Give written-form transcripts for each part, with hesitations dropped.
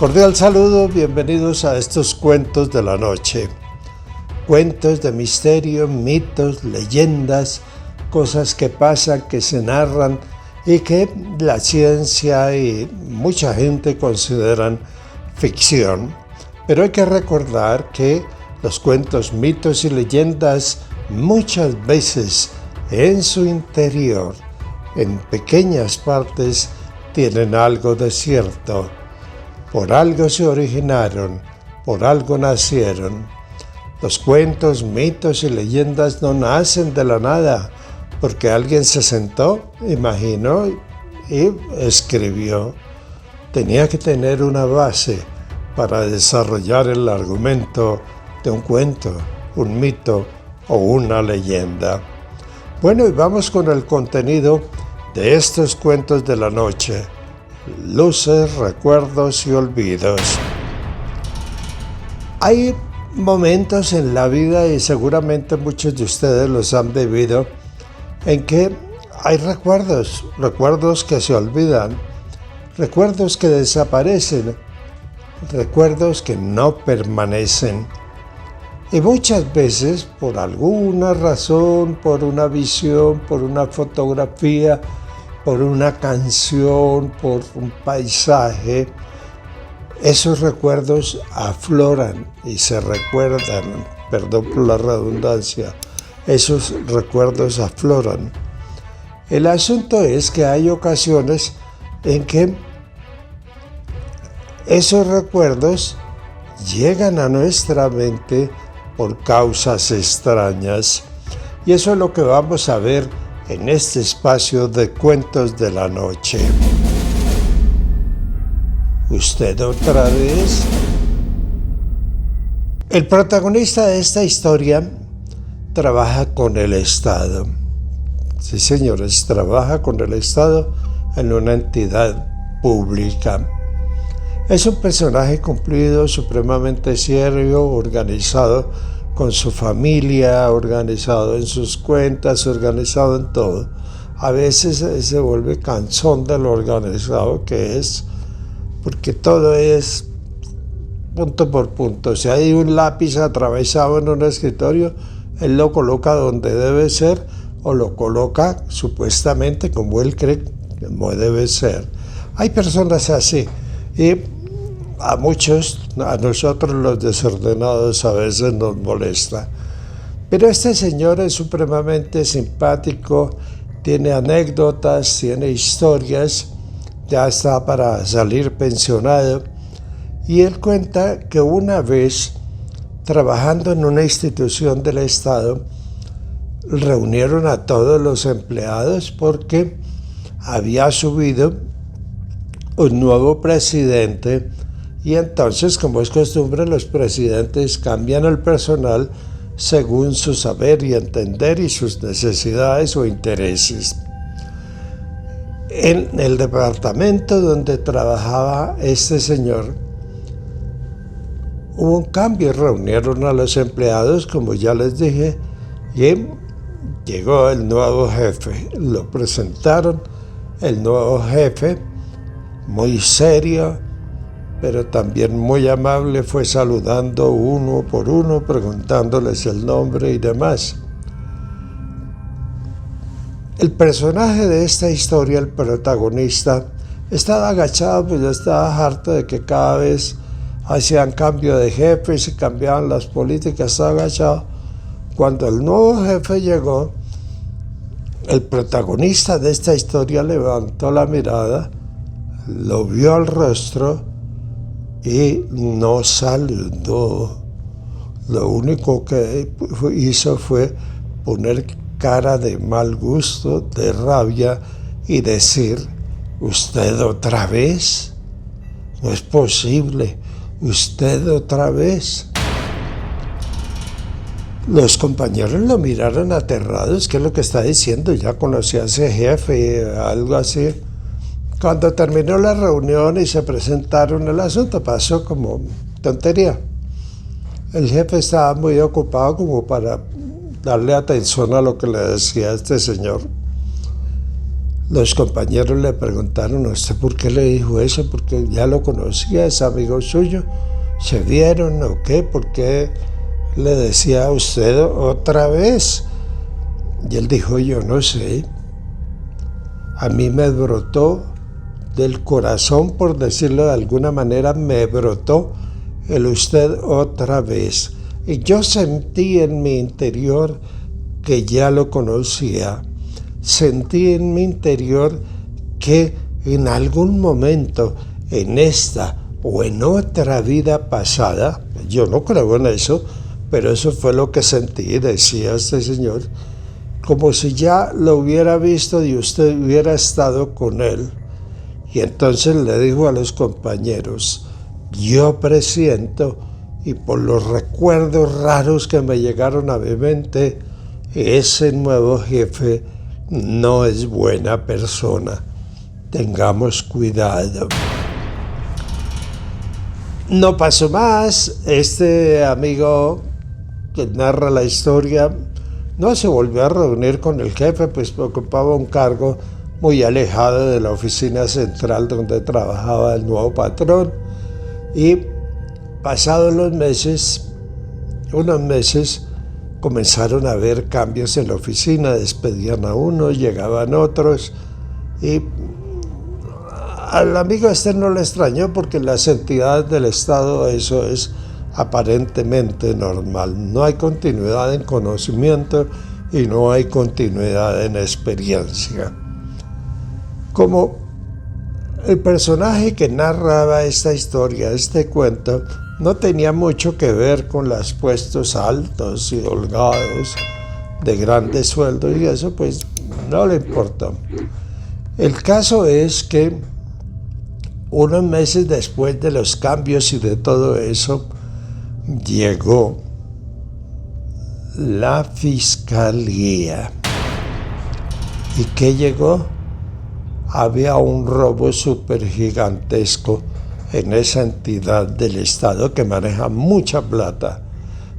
Cordial saludo, bienvenidos a estos cuentos de la noche. Cuentos de misterio, mitos, leyendas, cosas que pasan, que se narran y que la ciencia y mucha gente consideran ficción. Pero hay que recordar que los cuentos, mitos y leyendas muchas veces en su interior, en pequeñas partes, tienen algo de cierto. Por algo se originaron, por algo nacieron. Los cuentos, mitos y leyendas no nacen de la nada, porque alguien se sentó, imaginó y escribió. Tenía que tener una base para desarrollar el argumento de un cuento, un mito o una leyenda. Bueno, y vamos con el contenido de estos cuentos de la noche. Luces, recuerdos y olvidos. Hay momentos en la vida, y seguramente muchos de ustedes los han vivido, en que hay recuerdos que se olvidan, recuerdos que desaparecen, recuerdos que no permanecen. Y muchas veces, por alguna razón, por una visión, por una fotografía, por una canción, por un paisaje, esos recuerdos afloran y se recuerdan, perdón por la redundancia, esos recuerdos afloran. El asunto es que hay ocasiones en que esos recuerdos llegan a nuestra mente por causas extrañas. Y eso es lo que vamos a ver en este espacio de cuentos de la noche. ¿Usted otra vez? El protagonista de esta historia trabaja con el Estado. Sí, señores, trabaja con el Estado en una entidad pública. Es un personaje cumplido, supremamente serio, organizado con su familia, organizado en sus cuentas, organizado en todo. A veces se vuelve cansón de lo organizado que es, porque todo es punto por punto. Si hay un lápiz atravesado en un escritorio, él lo coloca donde debe ser o lo coloca supuestamente como él cree que debe ser. Hay personas así y a nosotros los desordenados a veces nos molesta. Pero este señor es supremamente simpático, tiene anécdotas, tiene historias, ya está para salir pensionado. Y él cuenta que una vez, trabajando en una institución del Estado, reunieron a todos los empleados porque había subido un nuevo presidente. Y entonces, como es costumbre, los presidentes cambian el personal según su saber y entender y sus necesidades o intereses. En el departamento donde trabajaba este señor, hubo un cambio, reunieron a los empleados, como ya les dije, y llegó el nuevo jefe. Lo presentaron, el nuevo jefe, muy serio, pero también muy amable, fue saludando uno por uno, preguntándoles el nombre y demás. El personaje de esta historia, el protagonista, estaba agachado, pues ya estaba harto de que cada vez hacían cambio de jefe y se cambiaban las políticas, estaba agachado. Cuando el nuevo jefe llegó, el protagonista de esta historia levantó la mirada, lo vio al rostro y no saludó. Lo único que hizo fue poner cara de mal gusto, de rabia y decir: ¿usted otra vez? No es posible, ¿usted otra vez? Los compañeros lo miraron aterrados. ¿Qué es lo que está diciendo? Ya conocía a ese jefe, algo así. Cuando terminó la reunión y se presentaron, el asunto pasó como tontería. El jefe estaba muy ocupado como para darle atención a lo que le decía este señor. Los compañeros le preguntaron: ¿a usted por qué le dijo eso? Porque ya lo conocía, es amigo suyo. ¿Se vieron o qué? ¿Por qué le decía a usted otra vez? Y él dijo: yo no sé. A mí me brotó del corazón, por decirlo de alguna manera, me brotó el usted otra vez. Y yo sentí en mi interior que ya lo conocía. Sentí en mi interior que en algún momento, en esta o en otra vida pasada, yo no creo en eso, pero eso fue lo que sentí, decía este señor, como si ya lo hubiera visto y usted hubiera estado con él. Y entonces le dijo a los compañeros: yo presiento, y por los recuerdos raros que me llegaron a mi mente, ese nuevo jefe no es buena persona. Tengamos cuidado. No pasó más. Este amigo que narra la historia no se volvió a reunir con el jefe, pues ocupaba un cargo muy alejado de la oficina central donde trabajaba el nuevo patrón. Y pasados unos meses, comenzaron a haber cambios en la oficina, despedían a uno, llegaban otros, y al amigo este no le extrañó, porque en las entidades del Estado eso es aparentemente normal. No hay continuidad en conocimiento y no hay continuidad en experiencia. Como el personaje que narraba esta historia, este cuento, no tenía mucho que ver con los puestos altos y holgados de grandes sueldos y eso, pues no le importó. El caso es que unos meses después de los cambios y de todo eso, llegó la fiscalía. ¿Y qué llegó? Había un robo súper gigantesco en esa entidad del Estado que maneja mucha plata.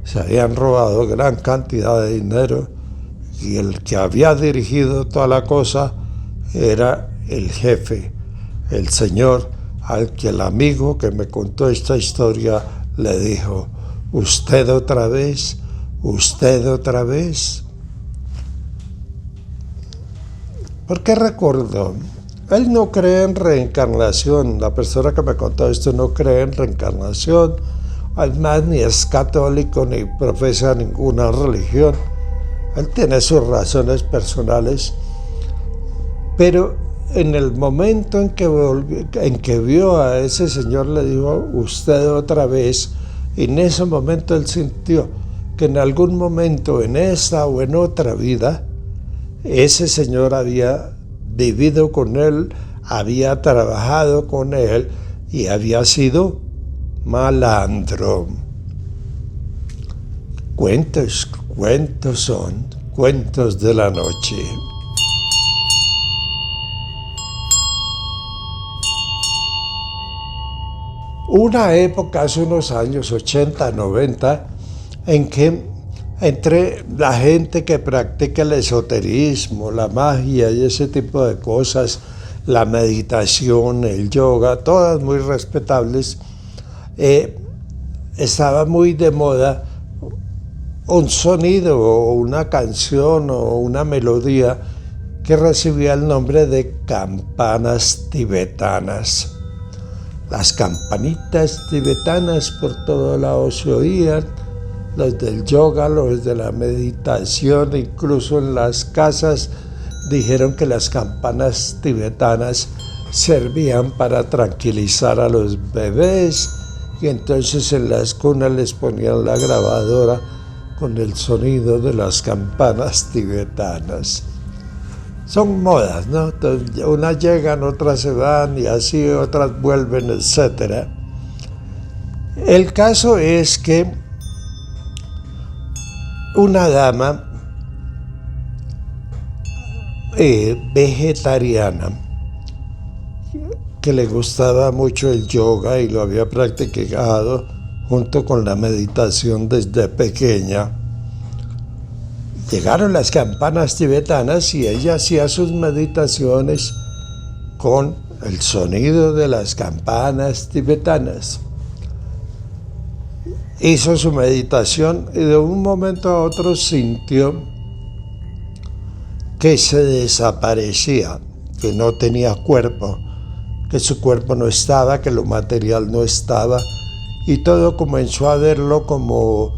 Se habían robado gran cantidad de dinero y el que había dirigido toda la cosa era el jefe, el señor al que el amigo que me contó esta historia le dijo: ¿usted otra vez? ¿Usted otra vez? ¿Por qué recordó? Él no cree en reencarnación. La persona que me contó esto no cree en reencarnación. Además, ni es católico ni profesa ninguna religión. Él tiene sus razones personales. Pero en el momento en que vio a ese señor, le dijo: usted otra vez. Y en ese momento él sintió que en algún momento, en esta o en otra vida, ese señor había vivido con él, había trabajado con él y había sido malandro. Cuentos son, cuentos de la noche. Una época hace unos años, 80, 90, en que entre la gente que practica el esoterismo, la magia y ese tipo de cosas, la meditación, el yoga, todas muy respetables, estaba muy de moda un sonido o una canción o una melodía que recibía el nombre de campanas tibetanas. Las campanitas tibetanas por todos lados se oían, los del yoga, los de la meditación, incluso en las casas dijeron que las campanas tibetanas servían para tranquilizar a los bebés y entonces en las cunas les ponían la grabadora con el sonido de las campanas tibetanas. Son modas, ¿no? Entonces, unas llegan, otras se van y así otras vuelven, etc. El caso es que una dama vegetariana que le gustaba mucho el yoga y lo había practicado junto con la meditación desde pequeña, Llegaron las campanas tibetanas y ella hacía sus meditaciones con el sonido de las campanas tibetanas. Hizo su meditación y de un momento a otro sintió que se desaparecía, que no tenía cuerpo, que su cuerpo no estaba, que lo material no estaba, y todo comenzó a verlo como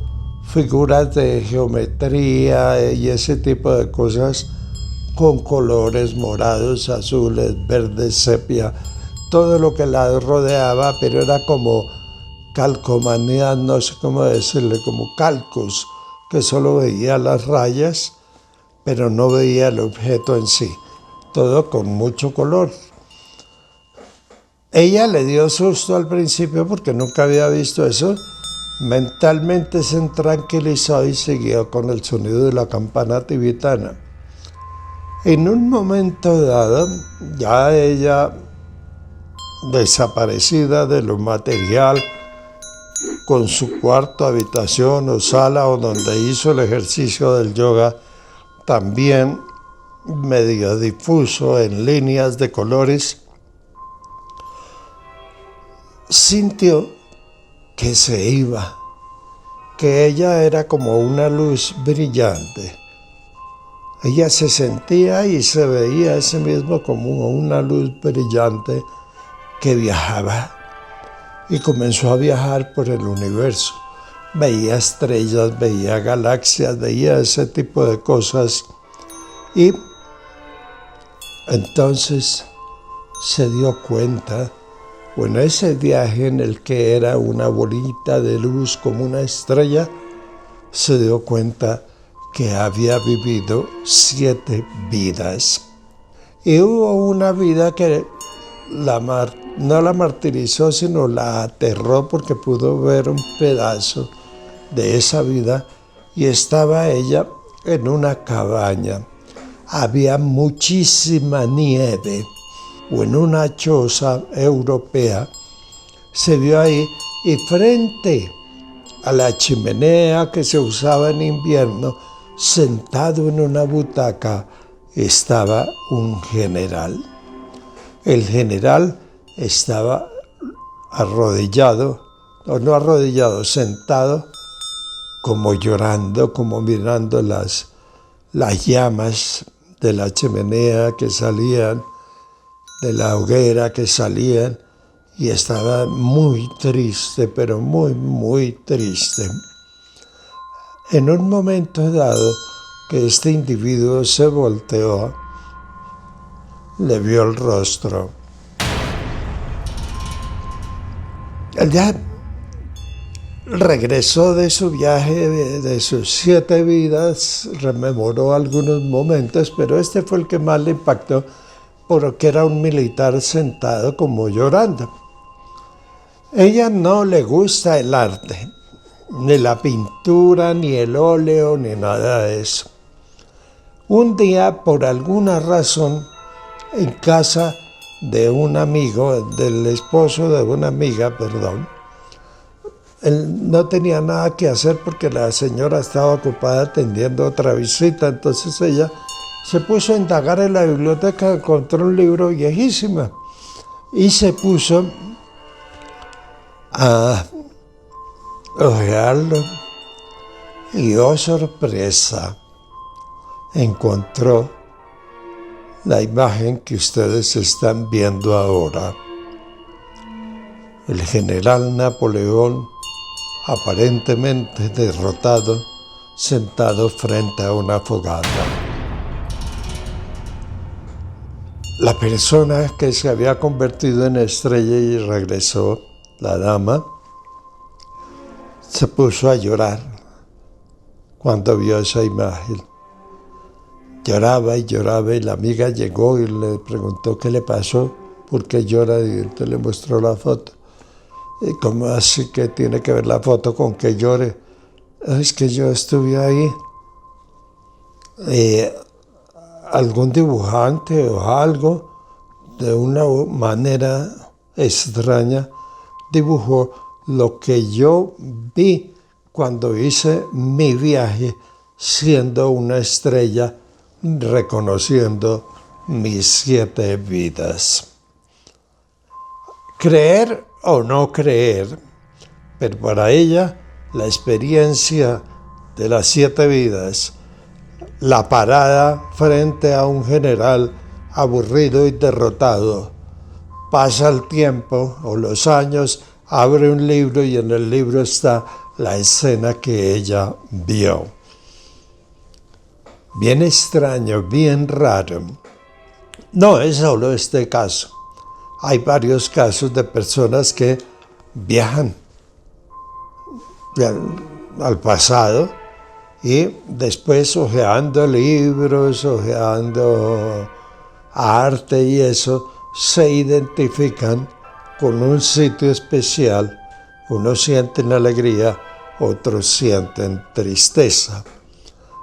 figuras de geometría y ese tipo de cosas con colores morados, azules, verdes, sepia, todo lo que la rodeaba, pero era como calcomanía, no sé cómo decirle, como calcos, que solo veía las rayas, pero no veía el objeto en sí, todo con mucho color. Ella le dio susto al principio porque nunca había visto eso. Mentalmente se tranquilizó y siguió con el sonido de la campana tibetana. En un momento dado, ya ella desaparecida de lo material, con su cuarto, habitación o sala o donde hizo el ejercicio del yoga, también medio difuso en líneas de colores, sintió que se iba, que ella era como una luz brillante. Ella se sentía y se veía a sí mismo como una luz brillante que viajaba y comenzó a viajar por el universo. Veía estrellas, veía galaxias, veía ese tipo de cosas y entonces se dio cuenta, bueno, ese viaje en el que era una bolita de luz como una estrella, se dio cuenta que había vivido 7 vidas. Y hubo una vida que no la martirizó, sino la aterró porque pudo ver un pedazo de esa vida y estaba ella en una cabaña. Había muchísima nieve o en una choza europea. Se vio ahí y frente a la chimenea que se usaba en invierno, sentado en una butaca, estaba un general. El general estaba arrodillado, o no arrodillado, sentado, como llorando, como mirando las llamas de la chimenea que salían, de la hoguera que salían, y estaba muy triste, pero muy, muy triste. En un momento dado que este individuo se volteó, le vio el rostro. Él ya regresó de su viaje, de sus 7 vidas, rememoró algunos momentos, pero este fue el que más le impactó, porque era un militar sentado como llorando. Ella no le gusta el arte, ni la pintura, ni el óleo, ni nada de eso. Un día, por alguna razón, en casa de un amigo, del esposo de una amiga, él no tenía nada que hacer porque la señora estaba ocupada atendiendo otra visita, entonces ella se puso a indagar en la biblioteca, encontró un libro viejísimo y se puso a ojearlo y, oh sorpresa, encontró la imagen que ustedes están viendo ahora. El general Napoleón, aparentemente derrotado, sentado frente a una fogata. La persona que se había convertido en estrella y regresó, la dama, se puso a llorar cuando vio esa imagen. Lloraba y lloraba y la amiga llegó y le preguntó qué le pasó, por qué llora, y entonces le mostró la foto. ¿Y cómo así que tiene que ver la foto con que llore? Es que yo estuve ahí. Algún dibujante o algo, de una manera extraña, dibujó lo que yo vi cuando hice mi viaje siendo una estrella, reconociendo mis 7 vidas. Creer o no creer, pero para ella la experiencia de las 7 vidas, la parada frente a un general aburrido y derrotado, pasa el tiempo o los años, abre un libro y en el libro está la escena que ella vio. Bien extraño, bien raro. No es solo este caso. Hay varios casos de personas que viajan al pasado y después hojeando libros, hojeando arte y eso, se identifican con un sitio especial. Unos sienten alegría, otros sienten tristeza.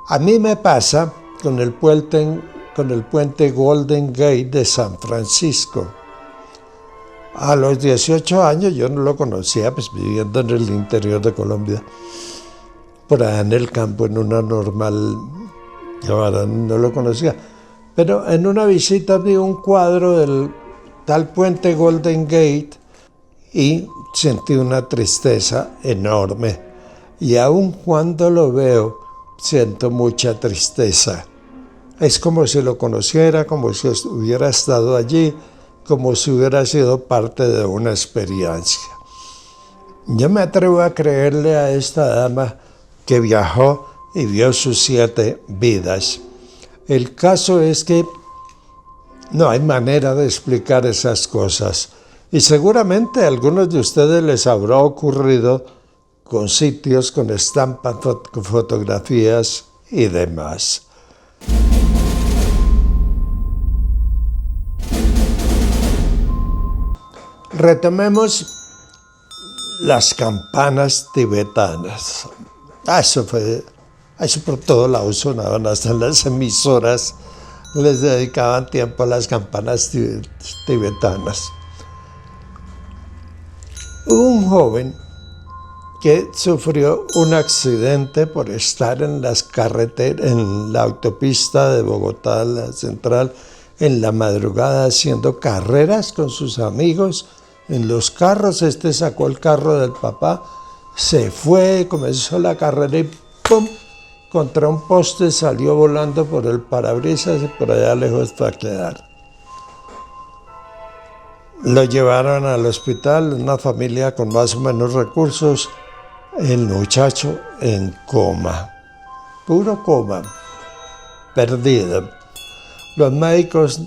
A mí me pasa con el puente Golden Gate de San Francisco. A los 18 años yo no lo conocía, pues viviendo en el interior de Colombia, por allá en el campo, en una normal, yo ahora no lo conocía. Pero en una visita vi un cuadro del tal puente Golden Gate y sentí una tristeza enorme. Y aun cuando lo veo, siento mucha tristeza. Es como si lo conociera, como si hubiera estado allí, como si hubiera sido parte de una experiencia. Yo me atrevo a creerle a esta dama que viajó y vio sus 7 vidas. El caso es que no hay manera de explicar esas cosas. Y seguramente a algunos de ustedes les habrá ocurrido con sitios, con estampas, con fotografías y demás. Retomemos las campanas tibetanas. Eso por todo lado sonaban, hasta las emisoras les dedicaban tiempo a las campanas tibetanas. Hubo un joven que sufrió un accidente por estar en la autopista de Bogotá, la central, en la madrugada haciendo carreras con sus amigos en los carros. Este sacó el carro del papá, se fue, comenzó la carrera y ¡pum! Contra un poste, salió volando por el parabrisas y por allá lejos fue a quedar. Lo llevaron al hospital, una familia con más o menos recursos, el muchacho en coma, puro coma, perdido. Los médicos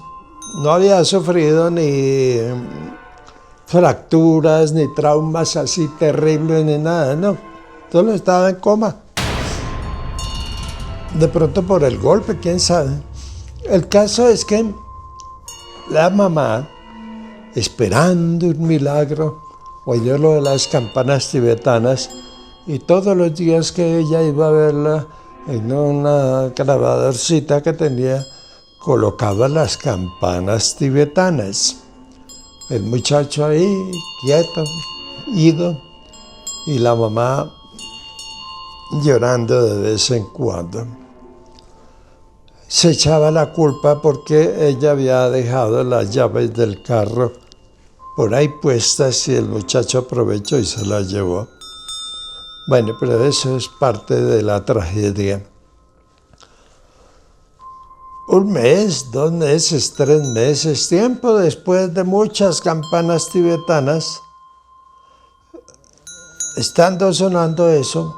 no habían sufrido ni fracturas, ni traumas así terribles, ni nada, no. Solo estaba en coma. De pronto por el golpe, quién sabe. El caso es que la mamá, esperando un milagro, oyó lo de las campanas tibetanas y todos los días que ella iba a verla en una grabadorcita que tenía, colocaba las campanas tibetanas. El muchacho ahí, quieto, ido, y la mamá llorando de vez en cuando. Se echaba la culpa porque ella había dejado las llaves del carro por ahí puestas y el muchacho aprovechó y se las llevó. Bueno, pero eso es parte de la tragedia. 1 mes, 2 meses, 3 meses, tiempo después de muchas campanas tibetanas, estando sonando eso,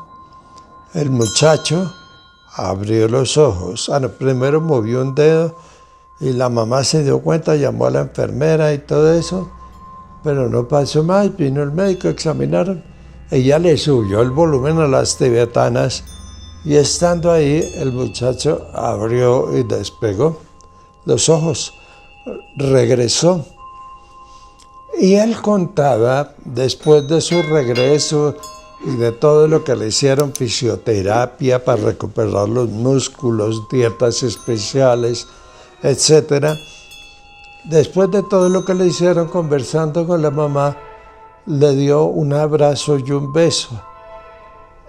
el muchacho abrió los ojos. Primero movió un dedo y la mamá se dio cuenta, llamó a la enfermera y todo eso, pero no pasó más. Vino el médico, examinaron. Ella le subió el volumen a las tibetanas y estando ahí, el muchacho abrió y despegó los ojos, regresó. Y él contaba, después de su regreso y de todo lo que le hicieron, fisioterapia para recuperar los músculos, dietas especiales, etc. Después de todo lo que le hicieron, conversando con la mamá, le dio un abrazo y un beso.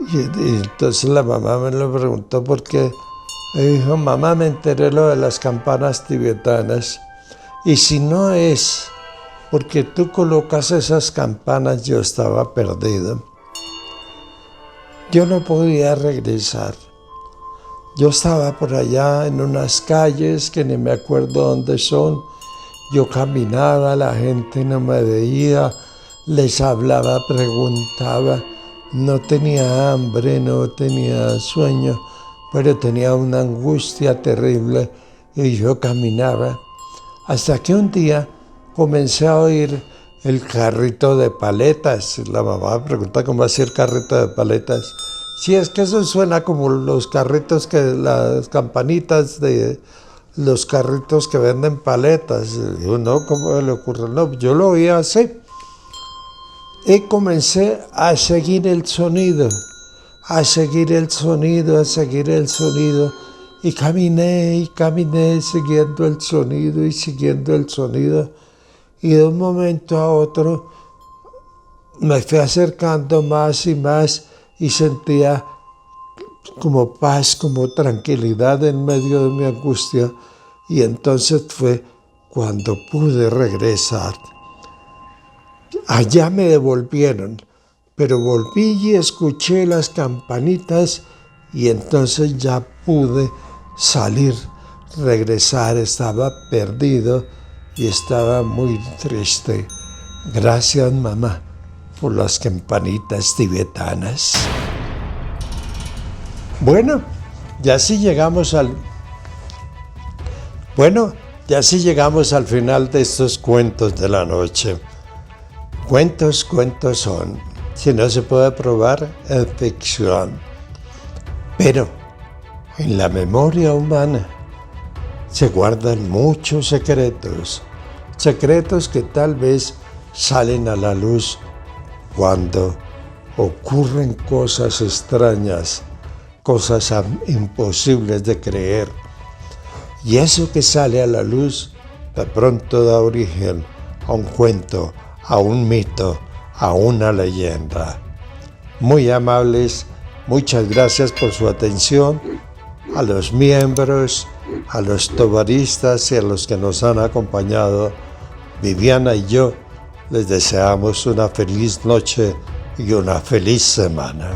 Y entonces la mamá me lo preguntó por qué. Me dijo, mamá, me enteré lo de las campanas tibetanas. Y si no es porque tú colocas esas campanas, yo estaba perdido. Yo no podía regresar. Yo estaba por allá en unas calles que ni me acuerdo dónde son. Yo caminaba, la gente no me veía, les hablaba, preguntaba. No tenía hambre, no tenía sueño, pero tenía una angustia terrible y yo caminaba. Hasta que un día comencé a oír el carrito de paletas. La mamá me pregunta cómo hacía el carrito de paletas. Sí, es que eso suena como los carritos las campanitas de los carritos que venden paletas. Y yo, no, ¿cómo le ocurre? No, yo lo oía así. Y comencé a seguir el sonido, a seguir el sonido, a seguir el sonido. Y caminé, siguiendo el sonido y siguiendo el sonido. Y de un momento a otro me fui acercando más y más y sentía como paz, como tranquilidad en medio de mi angustia. Y entonces fue cuando pude regresar. Allá me devolvieron, pero volví y escuché las campanitas y entonces ya pude salir, regresar. Estaba perdido y estaba muy triste. Gracias, mamá, por las campanitas tibetanas. Bueno, ya sí llegamos al final de estos cuentos de la noche. Cuentos son. Si no se puede probar, es ficción. Pero en la memoria humana se guardan muchos secretos. Secretos que tal vez salen a la luz cuando ocurren cosas extrañas, cosas imposibles de creer. Y eso que sale a la luz de pronto da origen a un cuento, a un mito, a una leyenda. Muy amables, muchas gracias por su atención. A los miembros, a los tobaristas y a los que nos han acompañado, Viviana y yo, les deseamos una feliz noche y una feliz semana.